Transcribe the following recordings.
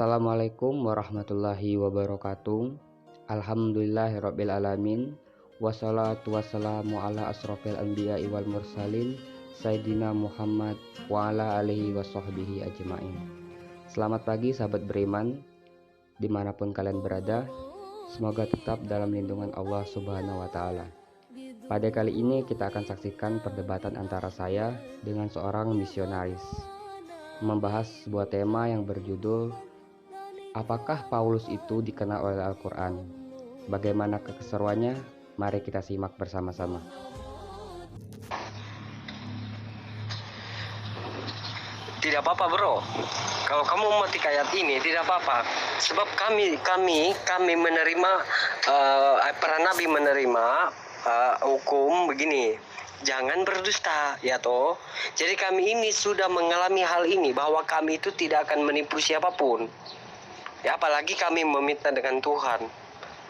Assalamualaikum warahmatullahi wabarakatuh. Alhamdulillahirrabbilalamin. Wassalatu wassalamu ala asrofil anbiya'i wal mursalin Sayyidina Muhammad wa ala alihi wa sahbihi ajma'in. Selamat pagi sahabat beriman, dimanapun kalian berada. Semoga tetap dalam lindungan Allah Subhanahu wa ta'ala. Pada kali ini kita akan saksikan perdebatan antara saya dengan seorang misionaris, membahas sebuah tema yang berjudul apakah Paulus itu dikenal oleh Al-Quran? Bagaimana keseruannya? Mari kita simak bersama-sama. Tidak apa-apa bro, kalau kamu memetik ayat ini tidak apa-apa, sebab kami menerima para nabi menerima hukum begini, jangan berdusta ya toh. Jadi kami ini sudah mengalami hal ini, bahwa kami itu tidak akan menipu siapapun. Ya, apalagi kami memitnah dengan Tuhan.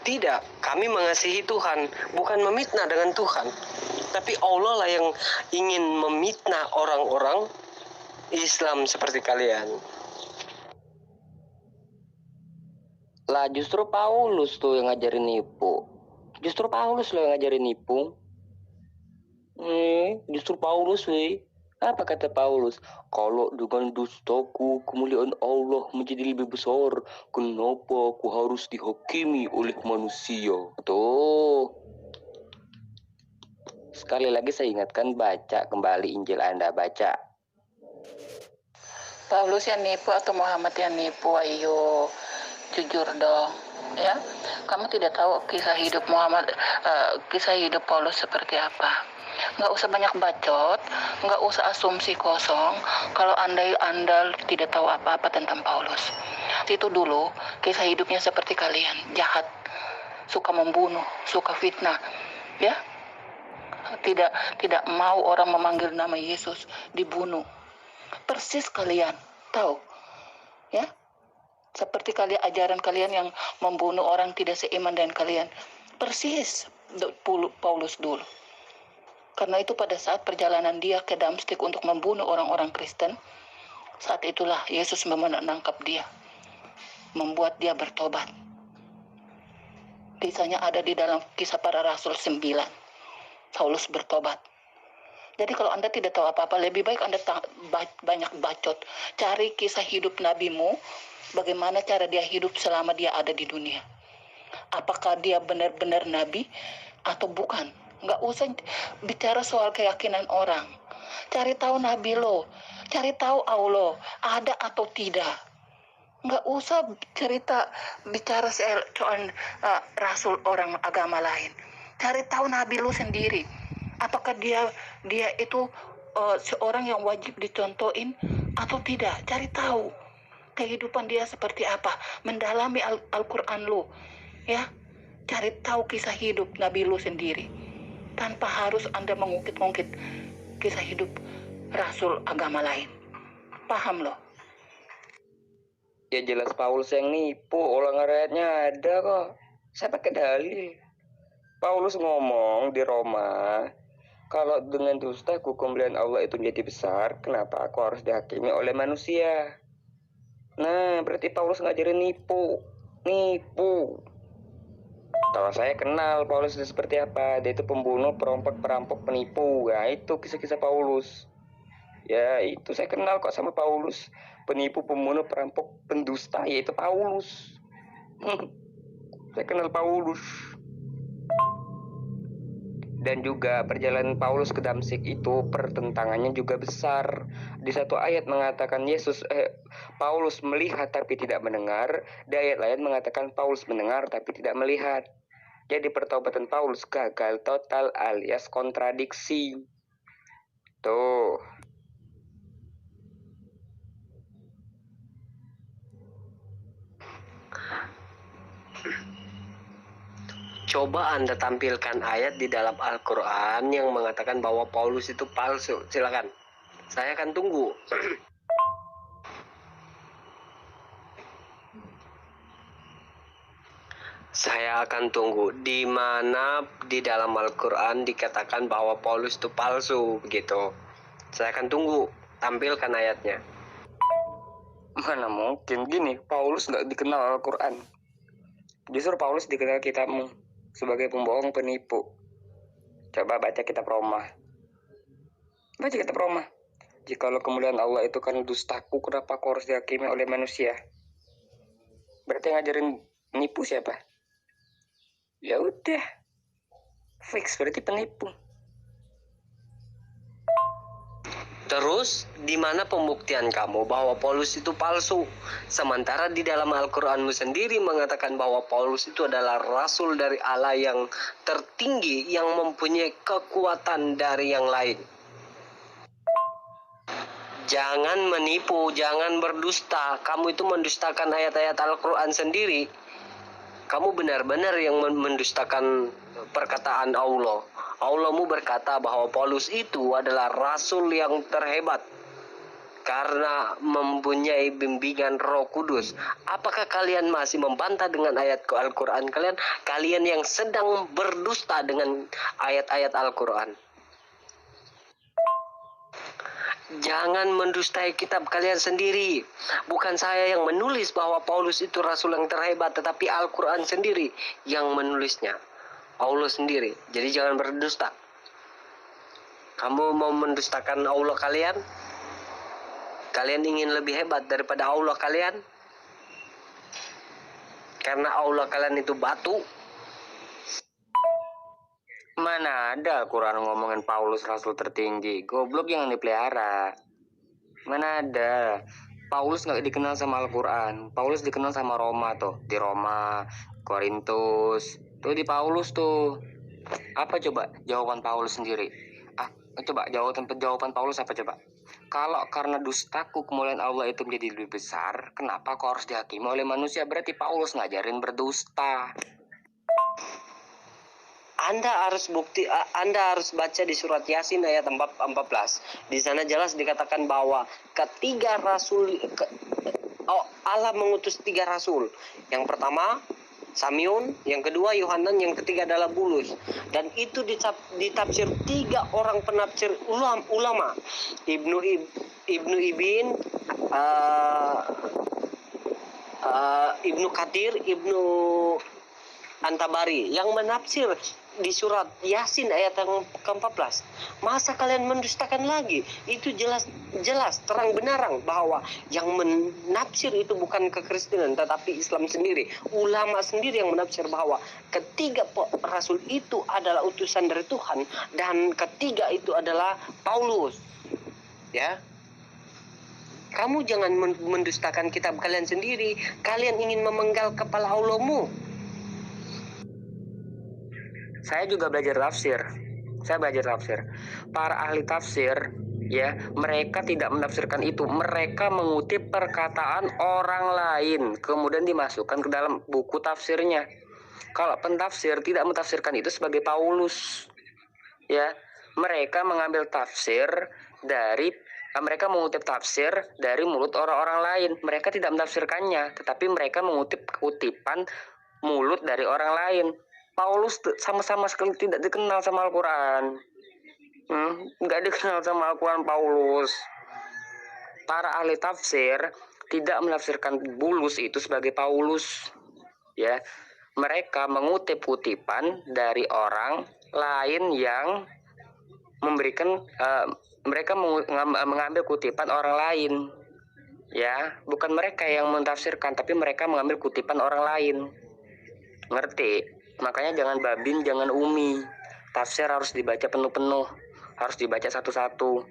Tidak, kami mengasihi Tuhan, bukan memitnah dengan Tuhan. Tapi Allah lah yang ingin memitnah orang-orang Islam seperti kalian. Lah justru Paulus tuh yang ngajarin nipu. Justru Paulus loh yang ngajarin nipu. Justru Paulus weh. Apa kata Paulus? Kalau dengan dustaku kemuliaan Allah menjadi lebih besar, kenapa aku harus dihakimi oleh manusia? Tuh. Sekali lagi saya ingatkan, baca kembali Injil Anda, baca. Paulus yang nipu atau Muhammad yang nipu? Ayo jujur dong ya. Kamu tidak tahu kisah hidup kisah hidup Paulus seperti apa. Nggak usah banyak bacot, nggak usah asumsi kosong kalau anda tidak tahu apa-apa tentang Paulus. Itu dulu kisah hidupnya seperti kalian, jahat, suka membunuh, suka fitnah, ya. Tidak mau orang memanggil nama Yesus, dibunuh. Persis kalian tahu, ya. Seperti ajaran kalian yang membunuh orang tidak seiman dengan kalian. Persis Paulus dulu. Karena itu pada saat perjalanan dia ke Damstik untuk membunuh orang-orang Kristen, saat itulah Yesus menangkap dia, membuat dia bertobat. Kisahnya ada di dalam Kisah Para Rasul 9. Paulus bertobat. Jadi kalau Anda tidak tahu apa-apa, lebih baik Anda banyak bacot. Cari kisah hidup nabimu, bagaimana cara dia hidup selama dia ada di dunia. Apakah dia benar-benar nabi atau bukan? Nggak usah bicara soal keyakinan orang. Cari tahu nabi lo, cari tahu Allah ada atau tidak. Nggak usah bicara soal rasul orang agama lain. Cari tahu nabi lo sendiri. Apakah dia itu seorang yang wajib dicontohin atau tidak? Cari tahu kehidupan dia seperti apa. Mendalami Al-Quran lo, ya. Cari tahu kisah hidup nabi lo sendiri, tanpa harus Anda mengungkit-ungkit kisah hidup rasul agama lain. Paham loh? Ya jelas Paulus yang nipu, ulang ayatnya ada kok. Saya pakai dalil. Paulus ngomong di Roma, kalau dengan dusta hukum pilihan Allah itu menjadi besar, kenapa aku harus dihakimi oleh manusia? Nah, berarti Paulus ngajarin nipu. Kalau saya kenal Paulus itu seperti apa. Dia itu pembunuh, perampok, penipu. Nah, itu kisah-kisah Paulus. Ya, itu saya kenal kok sama Paulus. Penipu, pembunuh, perampok, pendusta, yaitu Paulus. Saya kenal Paulus. Dan juga perjalanan Paulus ke Damsik itu pertentangannya juga besar. Di satu ayat mengatakan Paulus melihat tapi tidak mendengar. Di ayat lain mengatakan Paulus mendengar tapi tidak melihat. Jadi pertobatan Paulus gagal total alias kontradiksi. Tuh. Coba Anda tampilkan ayat di dalam Al-Quran yang mengatakan bahwa Paulus itu palsu. Silakan. Saya akan tunggu. Saya akan tunggu. Di mana di dalam Al-Quran dikatakan bahwa Paulus itu palsu begitu. Saya akan tunggu. Tampilkan ayatnya. Mana mungkin. Gini, Paulus nggak dikenal Al-Quran. Justru Paulus dikenal kitabmu sebagai pembohong, penipu. Coba baca kitab Roma. Baca kitab Roma. Jikalau kemuliaan Allah itu kan dustaku, kenapa kau harus dihakimi oleh manusia? Berarti ngajarin nipu siapa? Ya udah, fix berarti penipu. Terus, di mana pembuktian kamu bahwa Paulus itu palsu? Sementara di dalam Al-Quranmu sendiri mengatakan bahwa Paulus itu adalah rasul dari Allah yang tertinggi, yang mempunyai kekuatan dari yang lain. Jangan menipu, jangan berdusta. Kamu itu mendustakan ayat-ayat Al-Quran sendiri. Kamu benar-benar yang mendustakan perkataan Allah. Allahmu berkata bahwa Paulus itu adalah rasul yang terhebat karena mempunyai bimbingan Roh Kudus. Apakah kalian masih membantah dengan ayat Al-Quran kalian? Kalian yang sedang berdusta dengan ayat-ayat Al-Quran. Jangan mendustai kitab kalian sendiri. Bukan saya yang menulis bahwa Paulus itu rasul yang terhebat, tetapi Al-Quran sendiri yang menulisnya. Allah sendiri. Jadi jangan berdusta. Kamu mau mendustakan Allah kalian? Kalian ingin lebih hebat daripada Allah kalian? Karena Allah kalian itu batu. Mana ada Al-Quran ngomongin Paulus rasul tertinggi? Goblok yang dipelihara. Mana ada. Paulus nggak dikenal sama Al-Quran. Paulus dikenal sama Roma tuh. Di Roma, Korintus. Tuh di Paulus tuh. Apa coba jawaban Paulus sendiri? Coba jawaban Paulus apa coba? Kalau karena dustaku kemuliaan Allah itu menjadi lebih besar, kenapa kau harus dihakimi oleh manusia? Berarti Paulus ngajarin berdusta. Anda harus baca di surat Yasin ayat 14. Di sana jelas dikatakan bahwa ketiga rasul Allah mengutus 3 rasul. Yang pertama Samiun, yang kedua Yohanan, yang ketiga adalah Bulus. Dan itu ditafsir 3 orang penafsir ulama. Ibnu Ibin, Ibnu Katsir, Ibnu Antabari yang menafsir di surat Yasin ayat yang ke-14. Masa kalian mendustakan lagi? Itu jelas terang benderang bahwa yang menafsir itu bukan kekristenan tetapi Islam sendiri. Ulama sendiri yang menafsir bahwa ketiga rasul itu adalah utusan dari Tuhan dan ketiga itu adalah Paulus. Ya. Kamu jangan mendustakan kitab kalian sendiri. Kalian ingin memenggal kepala Allahmu. Saya juga belajar tafsir. Para ahli tafsir, ya, mereka tidak menafsirkan itu. Mereka mengutip perkataan orang lain, kemudian dimasukkan ke dalam buku tafsirnya. Kalau pentafsir tidak mentafsirkan itu sebagai Paulus, ya. Mereka mengutip tafsir dari mulut orang-orang lain. Mereka tidak menafsirkannya, tetapi mereka mengutip kutipan mulut dari orang lain. Paulus sama-sama sekali tidak dikenal sama Al-Quran. Nggak dikenal sama Al-Quran Paulus. Para ahli tafsir tidak menafsirkan Bulus itu sebagai Paulus. Ya, mereka mengutip kutipan dari orang lain yang memberikan mereka mengambil kutipan orang lain. Ya, bukan mereka yang mentafsirkan, tapi mereka mengambil kutipan orang lain. Ngerti? Makanya jangan babin, jangan umi. Tafsir harus dibaca penuh-penuh, harus dibaca satu-satu.